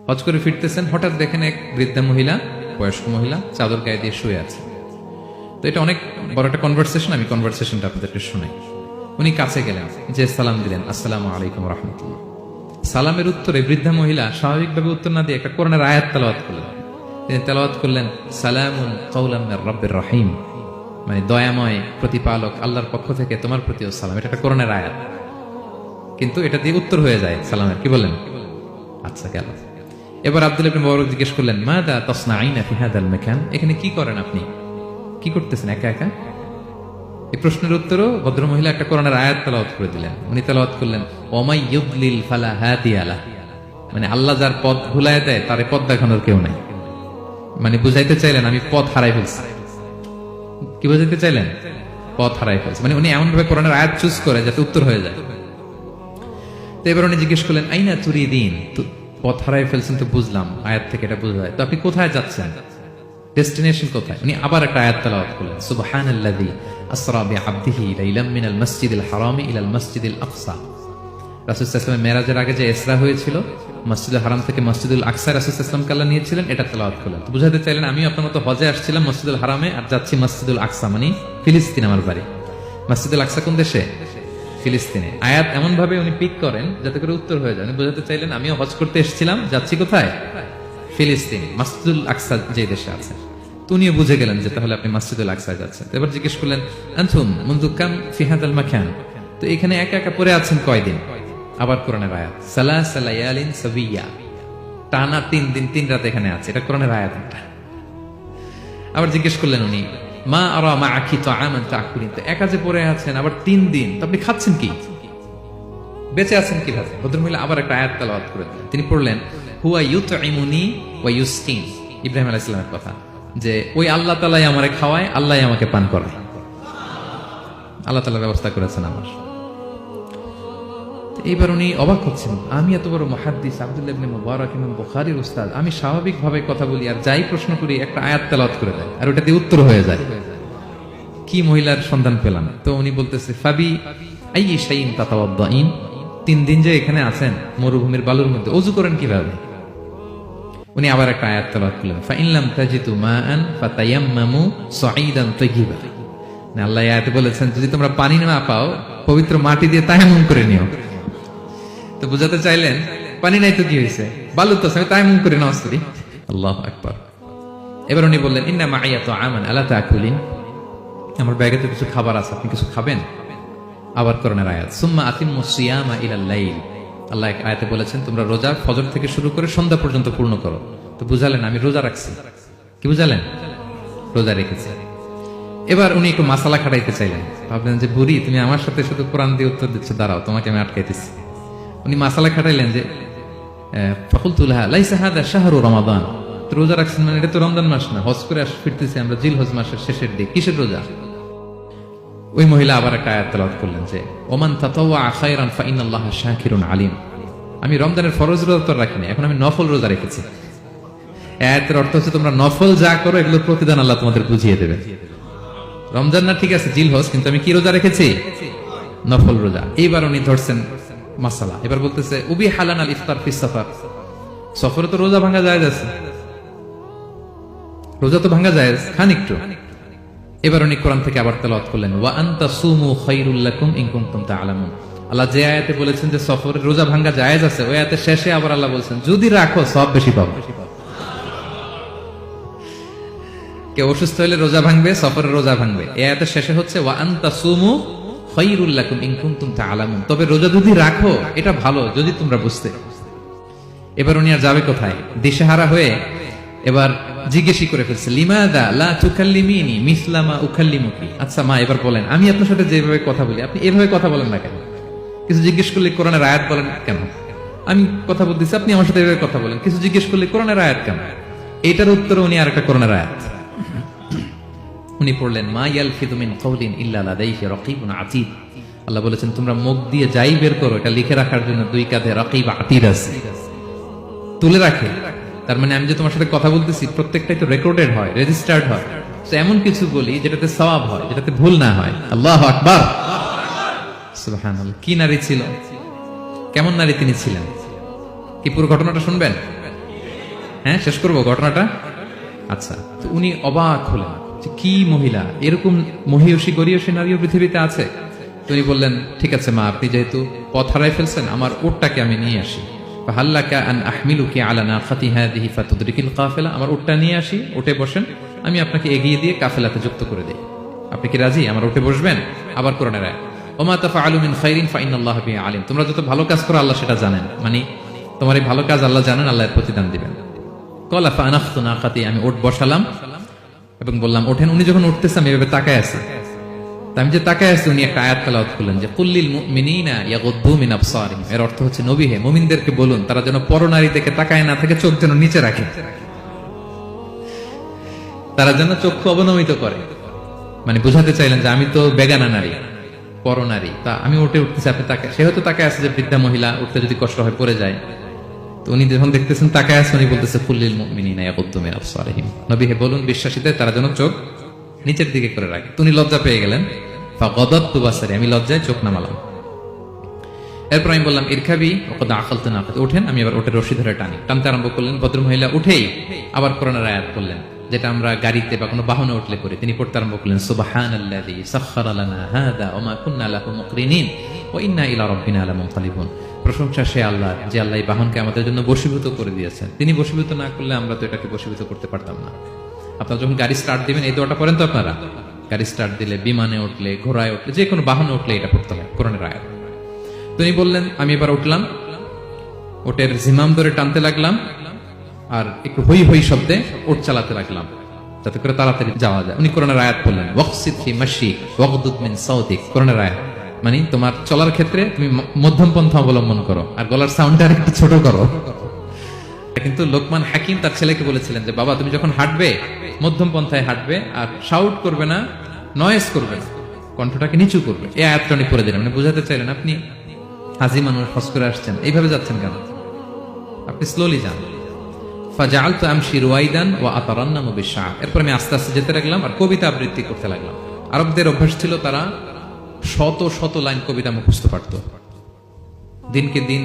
হজ করে ফিরতেছেন, হঠাৎ দেখেন এক বৃদ্ধা মহিলা, বয়স্ক মহিলা চাদর গায়ে দিয়ে শুয়ে আছে। তো এটা অনেক বড় একটা কনভারসেশন, আমি কনভারসেশনটা আপনাদেরকে শুনাই। উনি কাছে গেলেন, যে সালাম দিলেন, আসসালামু আলাইকুম রাহমাতুল্লাহ। সালামের উত্তরে বৃদ্ধা মহিলা স্বাভাবিকভাবে উত্তর না দিয়ে একটা কোরআনের আয়াত তেলাওয়াত করলেন। তিনি তেলাওয়াত করলেন, সালামুন কাওলাম মির রাব্বির রহিম, মানে দয়াময় প্রতিপালক আল্লাহর পক্ষ থেকে তোমার প্রতিও সালাম। এটা একটা কোরআনের আয়াত, কিন্তু এটা দিয়ে উত্তর হয়ে যায় সালামের। কি বলেন? আচ্ছা, গেল। এবার আব্দুল্লাহ ইবনে মুবারক জিজ্ঞেস করলেন, মাযা তাসনাঈনা ফি হাযাল মাকান, এখানে কি করেন আপনি, কি করতেছেন একা একা? এই প্রশ্নের উত্তরও ভদ্রমহিলা একটা কোরআনের আয়াত তেলাওয়াত করে দিলেন। উনি তেলাওয়াত করলেন, ওয়ামাই ইউদলিল ফালা হাদিয়া লাহ, মানে আল্লাহ যার পথ ভুলায় দেয় তার পথ দেখানোর কেউ নাই। মানে বুঝাইতে চাইলেন আমি পথ হারাই ফেলছি। কি বুঝাইতে চাইলেন? পথ হারাই ফেলছি, মানে উনি এমন ভাবে কোরআনের আয়াত চুজ করে যাতে উত্তর হয়ে যায়। তো এবার উনি জিজ্ঞেস করলেন, আইনা তুরিদিন, পথ হারাই ফেলছেন তো বুঝলাম, আয়াত থেকে এটা বোঝা যায়, তো আপনি কোথায় যাচ্ছেন, ডেস্টিনেশন কোথায়? উনি আবার একটা আয়াত তেলাওয়াত করলেন, সুবহানাল্লাযী আসরা বিআবদিহি লাইলাম মিনাল মাসজিদিল হারামি ইলাল মাসজিদিল আকসা। রাসূল সাল্লাল্লাহু আলাইহি ওয়াসাল্লাম মেরাজের আগে যে ইসরা হয়েছিল, মসজিদুল হারাম থেকে মসজিদুল আকসা রাসূল সাল্লাল্লাহু আলাইহি ওয়াসাল্লামকে আল্লাহ নিয়েছিলেন, এটা তেলাওয়াত করলেন। তো বুঝাতে চাইলেন আমি আপনার মতো হজে আসছিলাম মসজিদুল হারামে, আর যাচ্ছি মসজিদুল আকসা, মানে ফিলিস্তিন আমার বাড়ি। মসজিদুল আকসা কোন দেশে? ফিলিস্তিনে। আয়াত এমন ভাবে উনি পিক করেন যাতে করে উত্তর হয়ে যায়। বুঝাতে চাইলেন আমিও হজ করতে এসেছিলাম, যাচ্ছি কোথায়? ফিলিস্তিন, মসজিদুল আকসা যে দেশে আছে। তো উনিও বুঝে গেলেন যে তাহলে আপনি মসজিদুল আকসায় যাচ্ছেন। এবার জিজ্ঞেস করলেন, আনতুম মুনযু কাম ফি হাযাল মাকান, তো এখানে একা একা পড়ে আছেন কয়দিন? আবার কোরআনের আয়াত, সালাসা লায়ালিন সাবিয়া, টানা 3 দিন 3 রাত এখানে আছে, এটা কোরআনের আয়াত একটা। আবার জিজ্ঞেস করলেন উনি, মা আরা মাআকি তাআমান তাকুলিন, তো একা যে পড়ে আছেন আবার 3 দিন, তো আপনি খাচ্ছেন কি, বেঁচে আছেন কিভাবে? ভদ্রমহিলা আবার একটা আয়াত তেলাওয়াত করে দিলেন। তিনি পড়লেন, হুয়া ইউতঈমুনি ওয়া ইউসকিন, ইব্রাহিম আলাইহিস সালামের কথা, যে ওই আল্লাহ তাআলাই আমারে খাওয়ায়, আল্লাহই আমাকে পান করায়, আল্লাহ তাআলা ব্যবস্থা করেছেন আমার। এইবার উনি অবাক হচ্ছেন, আমি এত বড় মুহাদ্দিস আব্দুল্লাহ ইবনে মুবারক ইমাম বুখারীর উস্তাদ, আমি স্বাভাবিকভাবে কথা বলি আর যাই প্রশ্ন করি একটা আয়াত তেলাওয়াত করে দেয় আর ওটা দিয়ে উত্তর হয়ে যায়। কি মহিলার সন্ধান পেলাম? তো উনি বলতেছে, ফাবি আইয়ি শাইইন তাতাওয়াদ্দাইন, 3 দিন যে এখানে আছেন মরুভূমির বালুর মধ্যে, ওযু করেন কিভাবে? উনি আবার একটা আয়াত তেলাওয়াত করলেন, ফা ইন লাম তাজিদু মাআন ফাতায়াম্মামু সাঈদান তাইয়িবা, না আল্লাহ আয়াতে বলেছেন যদি তোমরা পানি না পাও পবিত্র মাটি দিয়ে তায়াম্মুম করে নিও। তো বুঝাতে চাইলেন পানি নাই তো কি হয়েছে, বালু তো আমি তায়াম্মুম করে নামাজ পড়ি। আল্লাহু আকবার। এবার উনি বললেন, ইন্না মাইয়া তাআমান আলা তাকুলিন, আমার ব্যাগে তো কিছু খাবার আছে, আপনি কিছু খাবেন? আবার কোরআনের আয়াত, সুম্মা আতিম্মুস সিয়ামা ইলাল লাইল, আল্লাহ এক আয়াতে বলেছেন তোমরা রোজা ফজর থেকে শুরু করে সন্ধ্যা পর্যন্ত পূর্ণ করো। তো বুঝালেন আমি রোজা রাখছি। কি বুঝালেন? রোজা রেখেছি। এবার উনি একটু মাসালা খাটাইতে চাইলেন, ভাবলেন যে বুড়ি তুমি আমার সাথে শুধু কোরআন দিয়ে উত্তর দিচ্ছ, দাঁড়াও তোমাকে আমি আটকাইতেছি। উনি মাসালা খাটাইলেন যে ফাকুলতু লাহা লাইসা হাযা শাহরু রমাদান, তো রোজা রাখছেন মানে এটা তো রমজান মাস না, হজ করে ফিরতেছি আমরা জিলহজ মাসের শেষের দিকে, কিসের রোজা? ওই মহিলা আবার একটা আয়াত তেলাওয়াত করলেন যে ওমান তাতাওয়া খায়রান ফা ইন্নাল্লাহা শাকিরুন আলিম, আমি রমজানের ফরজ রোজা তো রাখিনি, এখন আমি নফল রোজা রেখেছি। আয়াতের অর্থ হচ্ছে তোমরা নফল যা করো এগুলোর প্রতিদান আল্লাহ তোমাদের বুঝিয়ে দেবে। রমজান না ঠিক আছে জিলহজ, কিন্তু আমি কি রোজা রেখেছি? নফল রোজা। এইবার উনি ধরছেন মাসালা, এবার বলতেছে উবি হালান আল ইফতার ফিস সাফার, সফরে তো রোজা ভাঙা জায়েজ আছে, রোজা তো ভাঙা জায়েজ, খান একটু। এবার উনি কোরআন থেকে আবার তেলাওয়াত করলেন, ওয়া আনতা সুমু খায়রুল লাকুম ইন কুনতুম তা'লামুন, আল্লাহ যে আয়াতে বলেছেন যে সফরে রোজা ভাঙা জায়েজ আছে, ওই আয়াতের শেষে আবার আল্লাহ বলেছেন যদি রাখো সব বেশি পাবো। কেউ অসুস্থ হলে রোজা ভাঙবে, সফরে রোজা ভাঙবে, এই আয়াতের শেষে হচ্ছে ওয়া আনতা সুমু খায়রুল লাকুম ইন কুনতুম তা'লামুন, তবে রোজা যদি রাখো এটা ভালো যদি তোমরা বুঝতে। এবার উনি আর যাবে কোথায়? দিশেহারা হয়ে এবার জিজ্ঞেসই করে ফেলছে, লিমাদা লা তুকাল্লিমিনি মিসলা মা উকাল্লিমুকি, আচ্ছা মা এবার বলেন আমি আপনার সাথে যেভাবে কথা বলি আপনি এভাবে কথা বলেন না কেন? কিছু জিজ্ঞেস করলে কোরআনের আয়াত বলেন কেন? আমি কথা বলতেছি আপনি আমার সাথে এভাবে কথা বলেন, কিছু জিজ্ঞেস করলে কোরআনের আয়াত কেন? এটার উত্তরে উনি আরেকটা কোরআনের আয়াত উনি পড়লেন, মা ইয়ালফিযু মিন কাওলিন ইল্লা লাদাইহি রাকীবুন আতীদ, আল্লাহ বলেছেন তোমরা মুখ দিয়ে যাই বের করো এটা লিখে রাখার জন্য 2 কাঁধে রাকীব আতীদ আছে, তুলে রাখে। তার মানে আমি যে তোমার সাথে কথা বলতেছি প্রত্যেকটাই তো রেকর্ডেড হয়, রেজিস্টার্ড হয়। তো এমন কিছু বলি যেটাতে সওয়াব হয়, যেটাতে ভুল না হয়। আল্লাহু আকবার, সুবহানাল্লাহ। কি নারী ছিল, কেমন নারী তিনি ছিলেন? কি পুরো ঘটনাটা শুনবেন? হ্যাঁ, শেষ করবো ঘটনাটা। আচ্ছা, তো উনি অবাক হলেন যে কি মহিলা, এরকম মহিয়সী গরিয়সী নারীও পৃথিবীতে আছে। তো উনি বললেন, ঠিক আছে মা, আপনি যেহেতু পথ হারাই ফেলছেন, আমার উটটাকে আমি নিয়ে আসি। ফাহাল্লাকা আন আহমিলুকি আলা নাখাতি হাদিহি ফাতুদরিকিল কাফেলা, আমার উটটা নিয়ে আসি, উঠে বসেন, আমি আপনাকে এগিয়ে দিয়ে কাফেলাতে যুক্ত করে দেই। আপনি কি রাজি আমার উঠে বসবেন? আবার কোরআনের আয়াত, ওমা তাফআলু মিন খাইরিন ফাইনাল্লাহা বিহি আলিম, তোমরা যত ভালো কাজ করো আল্লাহ সেটা জানেন, মানে তোমার এই ভালো কাজ আল্লাহ জানেন, আল্লাহ এর প্রতিদান দিবেন। কলা ফানাখতু নাকাতি, আমি উট বসালাম এবং বললাম ওঠেন। উনি যখন উঠতেছে আমি এভাবে তাকায় আছি। তা আমি যে তাকায় আছি, উনি একটা আয়াত তেলাওয়াত করলেন যে কুল্লিল মুমিনিনা ইয়াগুদ্দু মিন আবসারিহিম, এর অর্থ হচ্ছে নবী হে, মুমিনদেরকে বলুন তারা যেন পরনারী থেকে তাকায় না থাকে, চোখ যেন নিচে রাখে, তারা যেন চক্ষু অবনমিত করে। মানে বুঝাতে চাইলেন যে আমি তো বেগানা নারী, পরনারী, তা আমি উঠতেছি, আপনি তাকে, সে হয়তো তাকায় আছে যে বৃদ্ধা মহিলা উঠতে যদি কষ্ট হয় পড়ে যায়। তো উনি যখন দেখতেছেন তাকায় আছে, উনি বলতেছে কুল্লিল মুমিনিনা ইয়াগুদ্দু মিন আবসারিহিম, নবী হে বলুন বিশ্বাসীদের তারা যেন চোখ নিচের দিকে করে রাখে। তো উনি লজ্জা পেয়ে গেলেন, ফাগাদাতু বাসারি, আমি লজ্জায় চোখ নামালাম। এরপর আমি বললাম ইরকাবি ওয়াকাদ আখালতু নাকাত, ওঠেন। আমি আবার ওঠে রশি ধরে টানতে আরম্ভ করলেন। ভদ্রমহিলা উঠেই আবার কোরআনের আয়াত করলেন, যেটা আমরা গাড়িতে বা কোনো বাহনে উঠলে করি। তিনি পড়তে আরম্ভ করলেন সুবহানাল্লাযী সাখখারা লানা হাযা ওয়া মা কুন্না লাহু মুকরিনিন ওয়া ইন্না ইলা রাব্বিনা লামুনকালিবুন। প্রশংসা সে আল্লাহ, যে আল্লাহ এই বাহনকে আমাদের জন্য বশীভূত করে দিয়েছেন। তিনি বশীভূত না করলে আমরা তো এটাকে বশীভূত করতে পারতাম না। আপনারা যখন গাড়ি স্টার্ট দিবেন এই দোয়াটা পড়েন তো আপনারা? গাড়ি স্টার্ট দিলে, বিমানে উঠলে, ঘোড়ায় উঠলে, যে কোনো বাহনে উঠলে এটা পড়তে হয়, কোরআনের আয়াত। তিনি বললেন, আমি এবার উঠলাম, ওটের জিমাম ধরে টানতে লাগলাম আর একটু হই হই শব্দে ওট চালাতে লাগলাম, যাতে করে তাড়াতাড়ি যাওয়া যায়। উনি কোরআনের আয়াত বললেন ওয়াকসিদ ফি মাশিক ওয়াগদুদ মিন সাউতিক, কোরআনের আয়াত, মানে তোমার চলার ক্ষেত্রে তুমি মধ্যম পন্থা অবলম্বন করো আর গলার সাউন্ডটা একটু ছোট করো। কিন্তু লোকমান হাকিম তার ছেলেকে বলেছিলেন যে বাবা তুমি যখন হাঁটবে মধ্যম পন্থায় হাঁটবে, আর শাউট করবে না, নয়েজ করবে না, কণ্ঠটাকে নিচু করবে। এই আয়াতটা উনি পড়ে দিলেন, মানে বুঝাতে চাইলেন আপনি হাজি মানুষ, হজ করে আসছেন, এইভাবে যাচ্ছেন কেন, আপনি স্লোলি যান। ফাজাআলতু আমশি রুয়াইদান ওয়া আতারান্নামু বিশআর, এরপর আমি আস্তে আস্তে যেতে লাগলাম আর কবিতা আবৃত্তি করতে লাগলাম। আরবদের অভ্যাস ছিল তারা শত শত লাইন কবিতা মুখস্থ পারত, দিনকে দিন